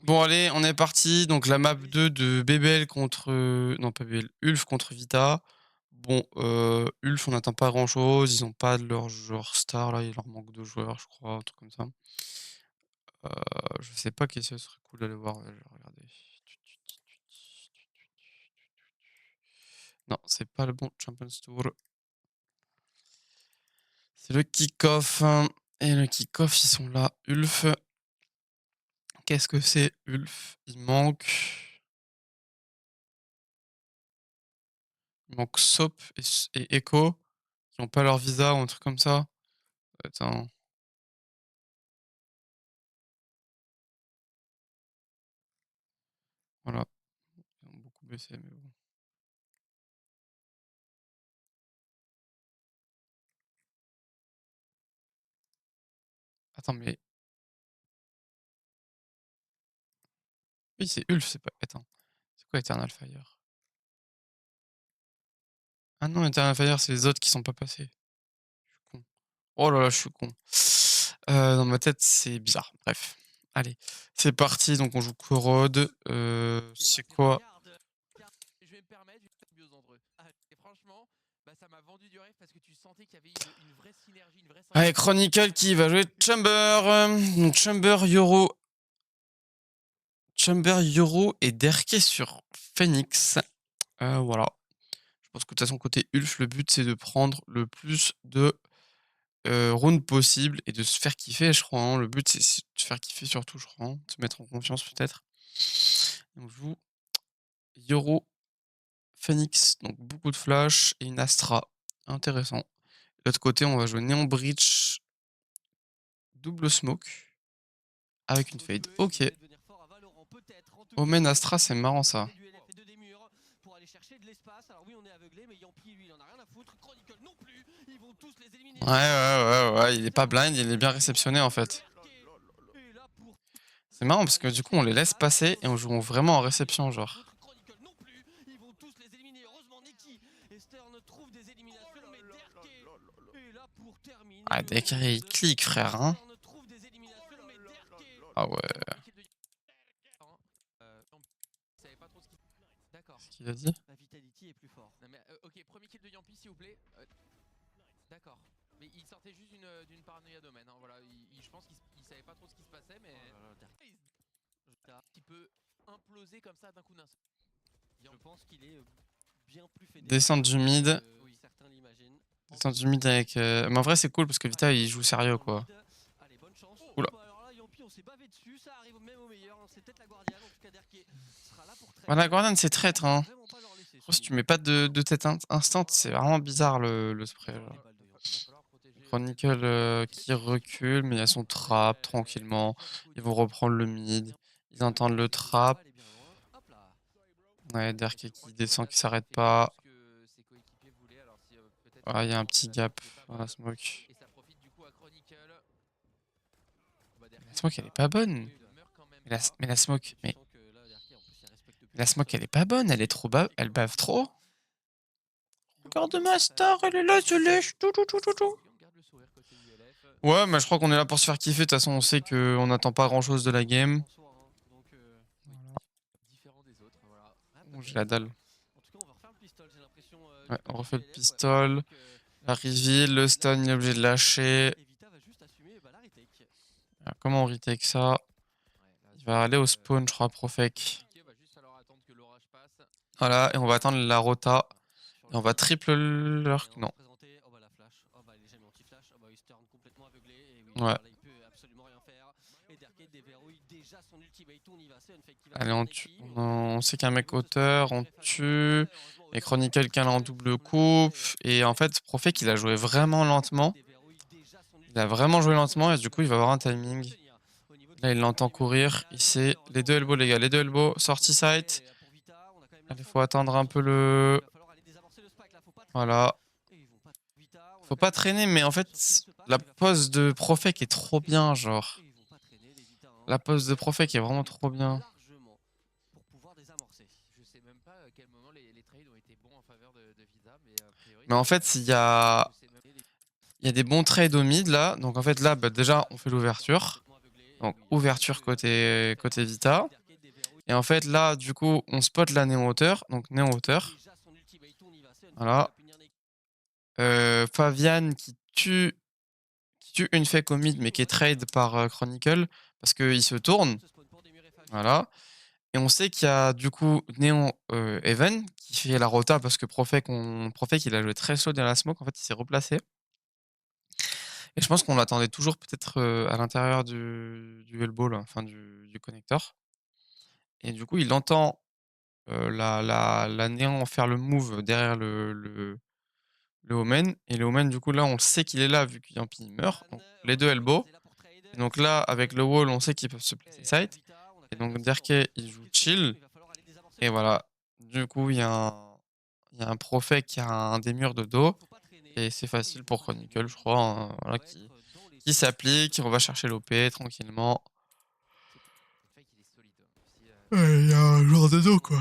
Bon allez, on est parti. Donc la map 2 de BBL contre, non pas BBL, Ulf contre Vita. Bon, Ulf, on n'attend pas grand-chose. Ils ont pas de leur joueur star là, il leur manque 2 joueurs, je crois, un truc comme ça. Je sais pas qui ce serait cool d'aller voir, je vais regarder. Non, c'est pas le bon Champions Tour. C'est le kick-off, hein, et le kick-off, ils sont là. Ulf. Qu'est-ce que c'est Ulf? Il manque Sop et Echo, qui ont pas leur visa ou un truc comme ça. Attends. Voilà. Ils ont beaucoup baissé, mais bon. Attends, mais. Oui, c'est Ulf, c'est pas. Attends. C'est quoi Eternal Fire? Ah non, Eternal Fire, c'est les autres qui sont pas passés. Je suis con. Oh là là, je suis con. Dans ma tête, c'est bizarre. Bref. Allez, c'est parti. Donc, on joue Corrode. C'est quoi? Je vais me permettre, je vais symbiose entre eux. Et franchement, ça m'a vendu du rêve parce que tu sentais qu'il y avait une vraie synergie, une vraie Allez, symbiose. Chronicle qui va jouer Chamber. Donc, Chamber, Yoro et Derke sur Phoenix. Voilà. Je pense que de toute façon, côté Ulf, le but c'est de prendre le plus de rounds possible et de se faire kiffer, je crois. Hein. Le but c'est de se faire kiffer surtout, je crois. Hein. Se mettre en confiance peut-être. On joue Yoro, Phoenix, donc beaucoup de flash et une Astra. Intéressant. De l'autre côté, on va jouer Neon Breach, double smoke avec une fade. Ok. Omen Astra, c'est marrant ça. Pour aller chercher de l'espace. Alors oui, on est aveuglé, mais Yampi, lui, il en a rien à foutre. Chronicle non plus. Ils vont tous les éliminer. Ouais. Il est pas blind, il est bien réceptionné en fait. C'est marrant parce que du coup, on les laisse passer et on joue vraiment en réception, genre. Chronicle non plus. Ils vont tous les éliminer. Heureusement, Neki et Stern trouvent des éliminations, mais Derke est là pour terminer. Ah, Derke, il clique, frère, hein. Ah ouais. D'accord. Qu'est-ce qu'il a dit? La Vitality est plus fort. Non mais, ok, premier kill de Yampi s'il vous plaît. D'accord. Mais il sortait juste d'une paranoïa domaine. Hein, voilà. Je pense qu'il savait pas trop ce qui se passait, mais. Un petit peu implosé comme ça d'un coup d'un seul. Je pense qu'il est bien plus fédé. Descendre du mid. Oui, certains l'imaginent. Descendre du mid avec. Mais en vrai, c'est cool parce que Vita il joue sérieux quoi. Allez, bonne chance. Oula. Alors là, Yampi, on s'est bavé dessus. Ça arrive même au meilleur. C'est peut-être la Guardiane. En tout cas, Derke sera là pour traître. Voilà, Guardian c'est traître, hein. Si tu mets pas de tête instant, c'est vraiment bizarre le spray. Genre. Chronicle qui recule, mais il y a son trap tranquillement. Ils vont reprendre le mid. Ils entendent le trap. Ouais, Derke qui descend, qui s'arrête pas. Ah, il y a un petit gap dans la smoke. La smoke, elle est pas bonne. Mais la smoke, la smoke, elle est pas bonne. Elle est trop bave. Elle bave trop. Regarde ma star, elle est là, je lèche. Tout. Ouais, mais je crois qu'on est là pour se faire kiffer. De toute façon, on sait qu'on n'attend pas grand chose de la game. Bon, j'ai la dalle. Ouais, on refait le pistol. La reveal, le stun, il est obligé de lâcher. Alors, comment on retake ça? Il va aller au spawn, je crois, Profec. Voilà, et on va attendre la rota. Et on va triple lurk. Non. Ouais. Allez, on sait qu'un mec hauteur, on tue. Et Chronicle qui a en double coupe. Et en fait, Profec, il a joué vraiment lentement. Il a vraiment joué lentement et du coup, il va avoir un timing. Là, il l'entend courir. Il sait les deux elbows, les gars. Les deux elbows. Sortie site. Allez, faut attendre un peu le. Voilà. Faut pas traîner, mais en fait, la pose de Profec est trop bien, genre. La pose de Profec est vraiment trop bien. Mais en fait, il y a des bons trades au mid là. Donc en fait, là, déjà, on fait l'ouverture. Donc ouverture côté Vita. Et en fait, là, du coup, on spot la néon hauteur. Donc néon hauteur. Voilà. Favian qui tue une fake au mid, mais qui est trade par Chronicle parce qu'il se tourne. Voilà. Et on sait qu'il y a du coup Néon Even qui fait la rota parce que Profek il a joué très slow dans la smoke. En fait, il s'est replacé. Et je pense qu'on l'attendait toujours peut-être à l'intérieur du elbow, là, enfin du connecteur. Et du coup, il entend la Néon faire le move derrière le Omen. Et le Omen, du coup, là, on sait qu'il est là vu que Yampi meurt. Donc, les deux elbows. Et donc là, avec le wall, on sait qu'ils peuvent se placer side. Et donc, Derke, il joue chill. Et voilà. Du coup, il y a un Prophet qui a un des murs de dos. Et c'est facile pour Chronicle, je crois, hein, voilà, qui s'applique. On va chercher l'OP tranquillement. Ouais, il y a un joueur de dos, quoi.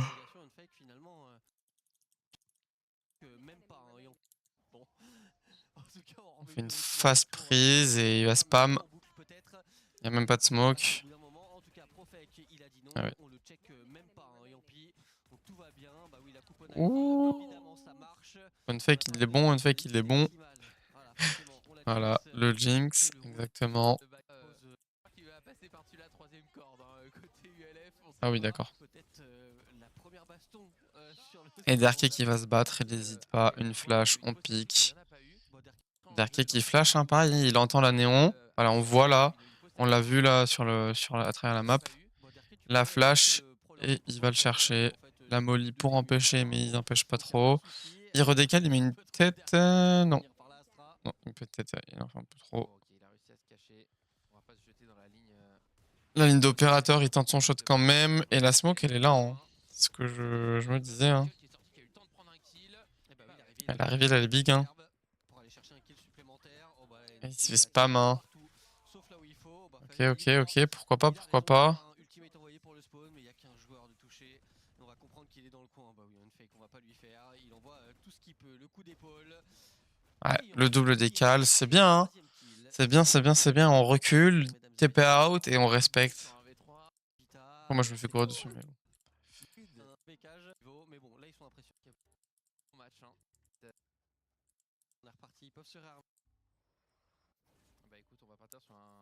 On fait une fast prise et il va spam. Il n'y a même pas de smoke. Ah ouais. Ouh. Une fake, il est bon, une fake, il est bon. Voilà, le Jinx, exactement. Ah oui, d'accord. Et Derke qui va se battre, il n'hésite pas. Une flash, on pique. Derke qui flash, hein, pareil, il entend la néon. Voilà, on voit là. On l'a vu là à travers la map. La flash, et il va le chercher. La molly pour empêcher, mais il n'empêche pas trop. Il redécale, il met une tête. Non. Non, une tête, il en fait un peu trop. La ligne d'opérateur, il tente son shot quand même. Et la smoke, elle est là. Hein. C'est ce que je me disais. Hein. Elle arrive, elle est big. Hein. Et il se fait spam. Hein. Ok. Pourquoi pas, pourquoi pas. Ouais, le double décale, c'est bien. Hein. C'est bien. On recule, TP out et on respecte. Oh, moi, je me fais courir dessus. Mais...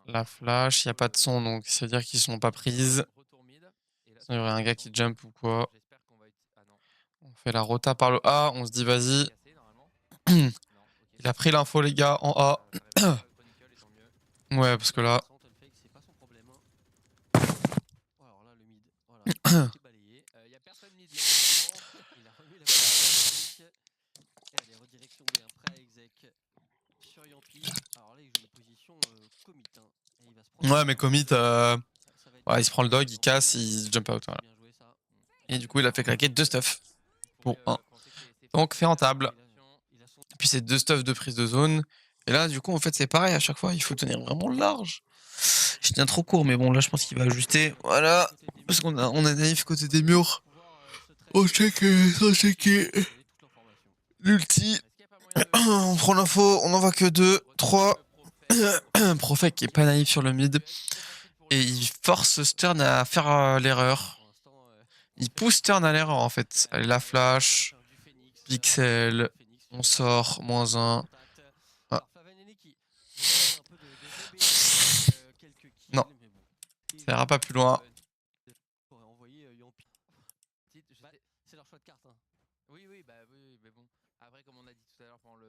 La flash, il n'y a pas de son, donc ça veut dire qu'ils sont pas prises. Sinon, il y aurait un gars qui jump ou quoi. On fait la rota par le A, on se dit vas-y. Il a pris l'info, les gars, en A. Ouais, parce que là... Ouais, mais commit, ouais, il se prend le dog, il casse, il jump out. Voilà. Et du coup, il a fait claquer 2 stuff pour 1. Donc, fait rentable. Et puis, c'est 2 stuff de prise de zone. Et là, du coup, en fait, c'est pareil à chaque fois, il faut tenir vraiment large. Je tiens trop court, mais bon, là, je pense qu'il va ajuster. Voilà. Parce on a naïf côté des murs. On check, sans checker. L'ulti. On prend l'info, on en voit que 2, 3. Profek qui est pas naïf sur le mid. Et il force Stern à faire l'erreur. Il pousse Stern à l'erreur en fait. Allez, la flash. Pixel. On sort. -1. Ah. Non. Ça ira pas plus loin. Oui, mais bon. Après, comme on a dit tout à l'heure pendant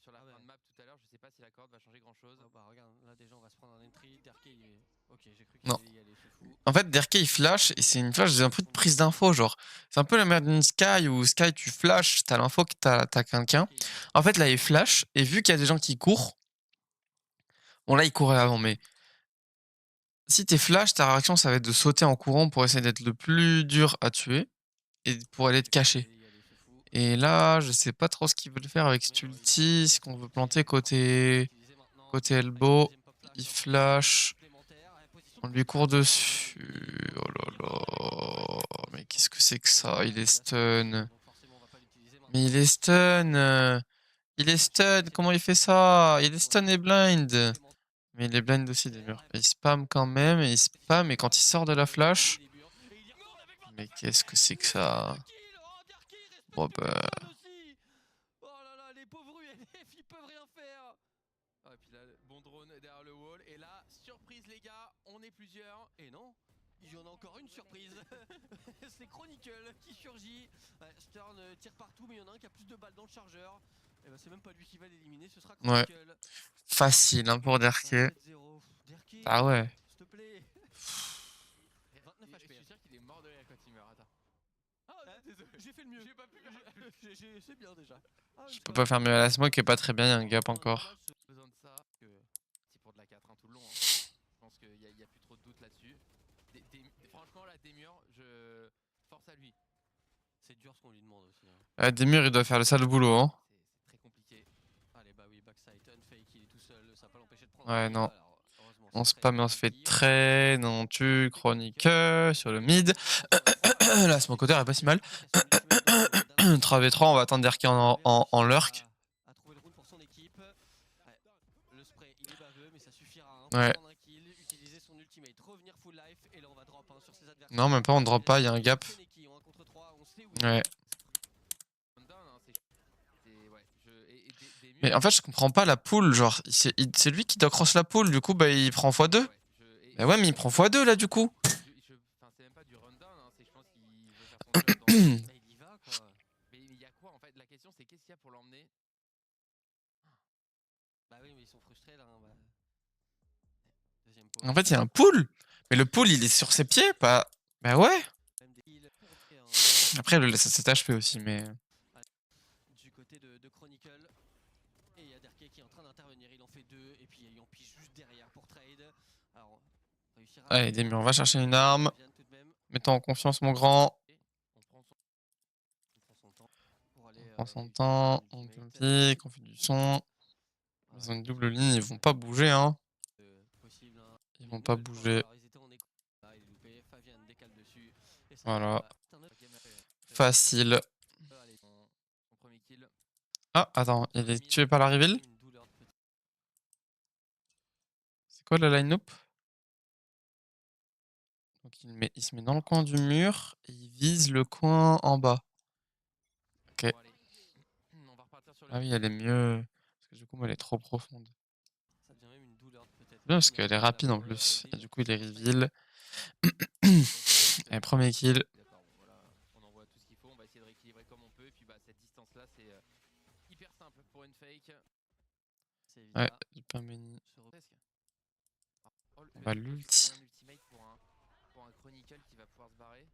sur la fin de map tout à l'heure, je sais pas si la corde va changer grand chose. Regarde, là déjà on va se prendre un entry. Derke il est. Ok, j'ai cru Non. qu'il allait y aller, c'est fou. En fait, Derke il flash et c'est une flash, j'ai un peu de prise d'info. Genre, c'est un peu la merde d'une Sky où Sky tu flash, t'as l'info que t'as quelqu'un. En fait, là il flash et vu qu'il y a des gens qui courent. Bon, là il courait avant, mais si t'es flash, ta réaction ça va être de sauter en courant pour essayer d'être le plus dur à tuer et pour aller te cacher. Et là, je sais pas trop ce qu'ils veulent faire avec cet ulti, ce qu'on veut planter côté elbow. Il flash. On lui court dessus. Oh là là. Mais qu'est-ce que c'est que ça? Il est stun. Mais il est stun. Il est stun. Comment il fait ça? Il est stun et blind. Mais il est blind aussi des murs. Il spam quand même, et il spam, et quand il sort de la flash... Mais qu'est-ce que c'est que ça? Bon bah... Oh là là, les pauvres UNF, ils peuvent rien faire. Ah, et puis là, bon drone derrière le wall. Et là, surprise les gars, on est plusieurs. Et non, il y en a encore une surprise. C'est Chronicle qui surgit. Ouais, Stern tire partout, mais il y en a un qui a plus de balles dans le chargeur. Et ben c'est même pas lui qui va l'éliminer, ce sera Ouais. Chronicle. Facile, hein, pour Derke. 27-0. Derke, Ah ouais. s'il te plaît. 29 Je HP. suis sûr qu'il est mort de rire quand il meurt. Attends. Ah, désolé. J'ai fait le mieux. J'ai pas pu. C'est bien déjà. Ah, Je peux pas faire mieux à la smoke, et pas très bien, il y a un gap On a encore. besoin de ça. C'est pour de la 4 tout le long. Hein. Je pense qu'il y a plus trop de doute là-dessus. Franchement, là, des murs, je force à lui. C'est dur ce qu'on lui demande aussi. Hein. Ah, des murs, il doit faire le sale boulot, hein. C'est très compliqué. Allez, bah oui, backside, unfake, il est tout seul, ça va pas l'empêcher de prendre Ouais, un kill. non. Alors, heureusement, On c'est spam et on se fait train, on tue, chronique sur le mid. La smoke hauteur est pas si mal. 3v3, on va attendre Derke en lurk. A trouvé le round pour son équipe. Ouais, le spray, il est baveux, mais ça suffira hein, Ouais. pour prendre un kill, utiliser son ultimate, revenir full life, et là on va drop hein, sur ses adversaires. Non, même pas, on drop pas, il y a un gap. Feneki, en 1 contre 3, on sait où Ouais. Des Mais en fait, je comprends pas la pool, genre, c'est lui qui doit cross la pool, du coup, bah, il prend x2. Bah ouais, mais il prend x2, là, du coup. Enfin, c'est même pas du rundown, hein, c'est je pense qu'il veut faire son job dans il y va quoi. Mais il y a quoi en fait? La question c'est qu'est-ce qu'il y a pour l'emmener? Bah oui, mais ils sont frustrés là. Hein, bah. Deuxième En fait, il y a un pool. Mais le pool, il est sur ses pieds, pas... Bah ouais. Après, il le laisse à 7 HP aussi, mais... Du côté de Chronicle. Et il y a Derke qui est en train d'intervenir, il en fait 2. Et puis il y a Yampi juste derrière pour trade. Alors, réussira. Allez, Demir, on va chercher une arme. Mets-toi en confiance, mon grand. On prend son temps, on clique, on fait du son. Ils ont une double ligne, ils vont pas bouger, hein. Ils vont pas bouger. Voilà. Facile. Ah, attends, il est tué par la reveal? C'est quoi la line-up? Donc il se met dans le coin du mur et il vise le coin en bas. Ok. Ah oui, elle est mieux. Parce que du coup, elle est trop profonde. Bien, parce qu'elle est rapide en plus. Et du coup, il est reveal. Allez, premier kill. D'accord, bon voilà, on envoie tout ce qu'il faut, on va essayer de rééquilibrer comme on peut. Et puis bah, cette distance-là, c'est hyper simple pour une fake. Ouais, du pain béni. On va l'ulti. Un ultimate pour un Chronicle qui va pouvoir se barrer.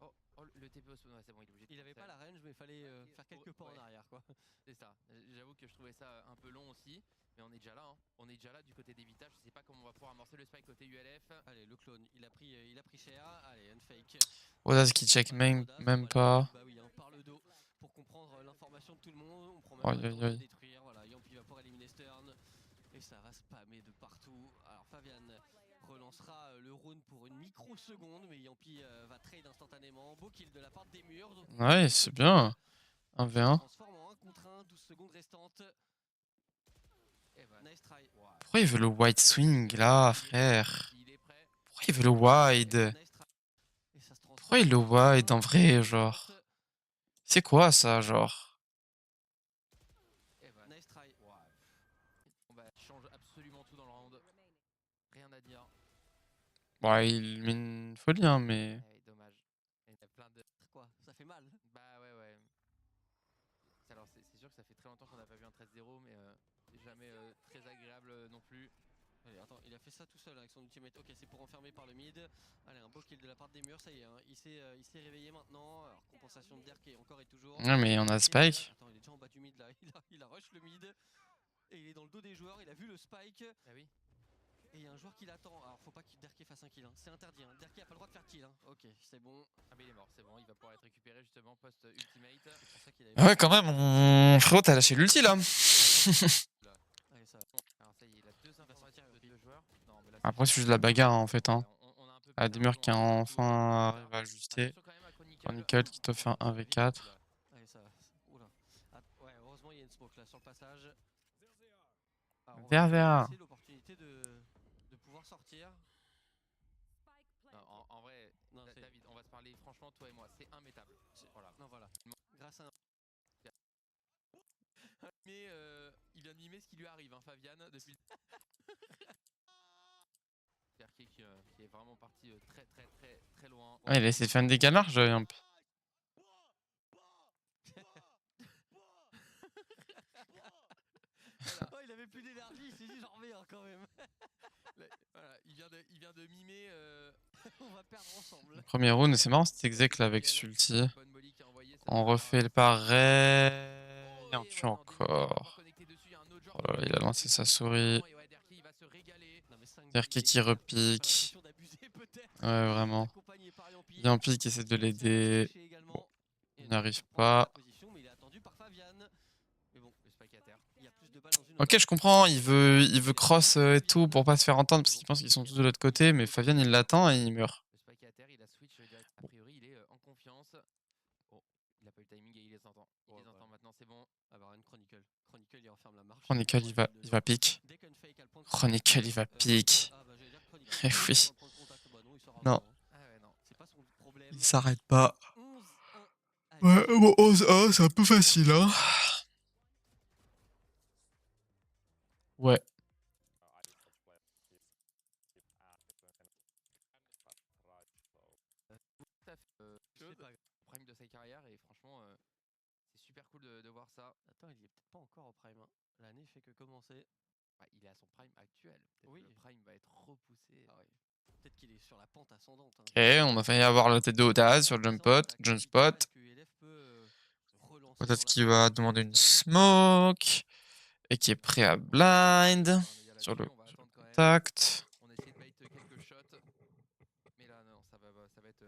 Oh, le TP au spawn, ouais, c'est bon, il est obligé de. Il avait pas la range, mais il fallait faire quelques pas en arrière quoi. C'est ça, j'avoue que je trouvais ça un peu long aussi. Mais on est déjà là, hein. On est déjà là du côté des Vita. Je sais pas comment on va pouvoir amorcer le spike côté ULF. Allez, le clone, il a pris cher. Allez, unfake. Odas qui check même pas. Bah oui, hein, par le dos pour comprendre l'information de tout le monde. On prend même Aïe, pas le aïe, temps de aïe. détruire. Voilà, Yampi va pouvoir éliminer Stern. Et ça va spammer de partout. Alors Fabian relancera le round pour une microseconde. Mais Yampi va trade instantanément. Beau kill de la part des murs. Ouais, c'est bien. 1v1. Transforme en 1 contre 1, 12 secondes restantes. Nice try. Pourquoi il veut le wide swing là, frère? Pourquoi il veut le wide? Pourquoi il le wide en vrai, genre? C'est quoi ça, genre? Nice try. On va changer absolument tout dans le round. Rien à dire. Ouais, il met une folie, hein, mais... Dommage. Il y a plein de... Quoi? Ça fait mal. Bah ouais. Alors c'est sûr que ça fait très longtemps qu'on n'a pas vu un 13-0, mais c'est jamais très agréable non plus. Allez, attends, il a fait ça tout seul avec son ultimate. Ok, c'est pour enfermer par le mid. Allez, un beau kill de la part des murs, ça y est, hein. Il s'est réveillé maintenant. Alors, compensation de Derke encore et toujours. Ouais, mais on a Spike. Attends, il est déjà en bas du mid là. Il a rush le mid. Et il est dans le dos des joueurs. Il a vu le spike. Ah oui. Et il y a un joueur qui l'attend. Alors, faut pas que Derke fasse un kill. Hein. C'est interdit. Hein. Derke a pas le droit de faire kill. Hein. Ok, c'est bon. Ah, mais il est mort, c'est bon. Il va pouvoir être récupéré justement post-ultimate. C'est pour ça qu'il Ah ouais, quand même, mon frérot, t'as lâché l'ulti là. Allez, ça. Alors ça y est, il a deux informations de deux joueurs. Non, mais là, Après, c'est juste de la bagarre en fait. Hein. on a un peu Ah, des murs qui a enfin arrivé à ajuster. Chronicle qui doit faire 1v4. Allez, ça. Oula. Ouais, heureusement, il y a une smoke là sur le passage. Vervéa. C'est l'opportunité de Non, c'est- David, on va se parler franchement, toi et moi, c'est immétable. Voilà. Non, voilà. Grâce à un... Mais il vient de mimer ce qui lui arrive, hein, Fabian, depuis qui est vraiment parti très loin. Ouais, il a essayé de faire une dégâts large, Yamp. Oh, il avait plus d'énergie, il s'est dit j'en reviens quand même. Voilà, il vient de mimer. On va perdre ensemble. Premier round, et c'est marrant cet exec là avec Sulti. Bonne molly qui a envoyé, ça On va refait le faire pareil. Oh, Et on et tue ouais, non, Denis qui est vraiment encore. connecté dessus, il y a un autre joueur Oh là qui là, est il a lancé sa souris. et ouais, Derki, il va se régaler. Non, mais 5 Derki qui repique. Ouais, vraiment. Yampi qui essaie de l'aider. Bon, il n'arrive pas. Mais il est attendu par Favian. Mais bon, le spike est à terre. Il y a plus de balles dans une Ok, je comprends, il veut cross et tout pour pas se faire entendre parce qu'il pense qu'ils sont tous de l'autre côté, mais Fabian il l'attend et il meurt. Le spike est à terre, il a switch direct. A priori, il est en confiance. Oh, il a pas eu le timing et il les entend. Il les entend maintenant, c'est bon. Ah bah, Chronicle. Chronicle, il referme la marche. Chronicle il va pique. Chronicle il va pique. Ah bah, j'allais dire Chronicle. Eh oui. Bah non, il sort Non. avant, hein. Ah ouais, non. C'est pas son problème. Il s'arrête pas. 11-1. Ouais, bon, 11-1, c'est un peu facile, hein. Ouais. Prime de sa carrière et franchement, c'est super cool de voir ça. Attends, il y est peut-être pas encore au prime, hein. L'année fait que commencer. Bah, il est à son prime actuel. Peut-être Oui. que le prime va être repoussé. Ah ouais. Peut-être qu'il est sur la pente ascendante, hein. Ok, on a failli avoir la tête de Otaz sur Jump Spot. Otaz qui va demander une smoke. Et qui est prêt à blind. Sur le contact. On essaie de bait quelques shots. Mais là, non, ça va être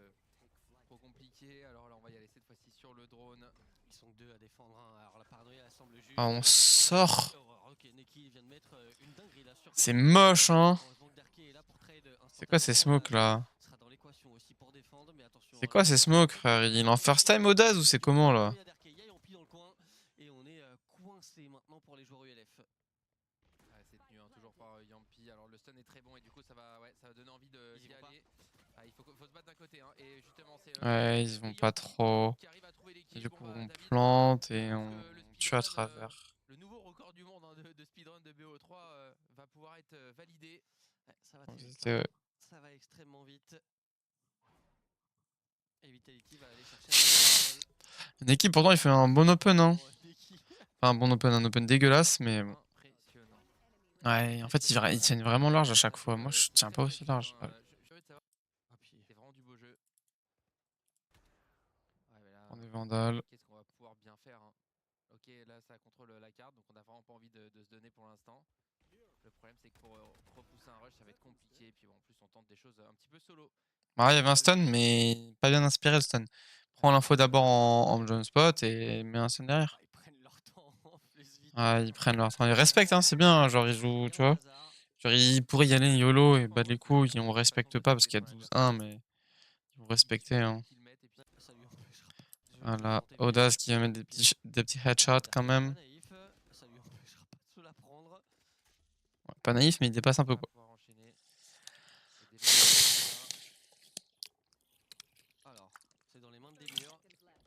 trop compliqué. Alors là, on va y aller cette fois-ci sur le drone. Ils sont deux à défendre, hein. Alors la paranoïa elle semble juste. Ah, on sort. Ok, Neki vient de mettre une dinguerie là sur. C'est moche, hein. Heureusement que Derkay est là pour trade C'est quoi ces smokes là? sera dans l'équation aussi pour défendre, mais attention. C'est quoi ces smokes, frère? Il est en first time Odaz ou c'est comment là? Il y a Derkay, il y a Yampi dans le coin et on est coincé maintenant pour les joueurs ULF. Ouais, c'est tenu hein, toujours par Yampi. Alors le stun est très bon et du coup ça va donner envie d'y aller. Ah, il faut se battre d'un côté hein. Et justement c'est Ouais, ils vont pas trop. qui arrive à trouver Et l'équipe. du coup, Bon, bah, on David, plante et je pense on que le tue à speedrun, travers. le nouveau record du monde hein, de speedrun de BO3 va pouvoir être validé. Ouais, ça va très vite. C'était, Ça va extrêmement vite. Et Vitality va aller chercher un Une équipe, pourtant, il fait un bon open, hein. Neki. Enfin, un open dégueulasse, mais bon. Impressionnant. Ouais, en fait, ils tiennent vraiment large à chaque fois. Moi, je tiens pas aussi large. Ouais. Ah, puis c'est vraiment du beau jeu. Ouais, mais là, On est Vandal. qu'est-ce qu'on va pouvoir bien faire hein. Ok, là ça contrôle la carte, donc on n'a vraiment pas envie de se donner pour l'instant. Le problème c'est que pour repousser un rush ça va être compliqué, et puis bon, en plus on tente des choses un petit peu solo. Bah, il y avait un stun, mais pas bien inspiré le stun. Prends l'info d'abord en Jump Spot et mets un stun derrière. Ils prennent leur temps en plus vite. Ouais, ils prennent leur temps. Ils respectent, hein, c'est bien. Hein, genre, ils jouent, tu vois. Genre, ils pourraient y aller YOLO et battre les couilles. On respecte pas parce qu'il y a 12-1, mais ils vont respecter. Hein. Ça lui empêchera pas. Voilà. Audace qui va mettre des petits headshots quand même. Ça lui empêchera pas de se la prendre. Ouais, pas naïf, mais il dépasse un peu quoi. Alors, c'est dans les mains de Demure.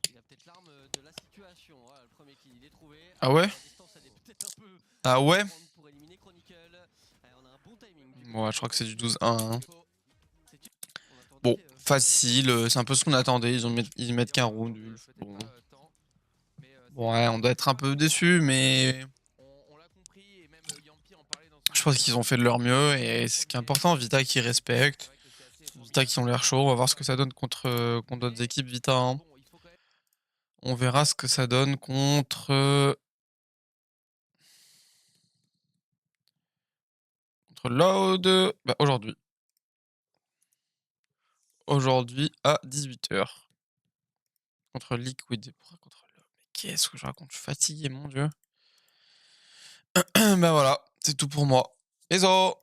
Il a peut-être l'arme de la situation. Voilà, le premier kill il est trouvé. Ah ouais? La distance elle est peut-être un peu Ah ouais? pour éliminer Chronicle. On a un bon timing. Bon, je crois que c'est du 12-1. Hein. Bon, facile, c'est un peu ce qu'on attendait. Ils mettent qu'un round. Bon. Bon, ouais, on doit être un peu déçus, mais je pense qu'ils ont fait de leur mieux et c'est ce qui est important. Vita qui respecte, Vita qui ont l'air chaud. On va voir ce que ça donne contre d'autres équipes Vita. Hein. On verra ce que ça donne contre Loud bah, aujourd'hui. Aujourd'hui à 18h. Contre Liquid. Pourquoi contre Loud? Mais qu'est-ce que je raconte? Je suis fatigué, mon dieu. Ben voilà, c'est tout pour moi. Bisous.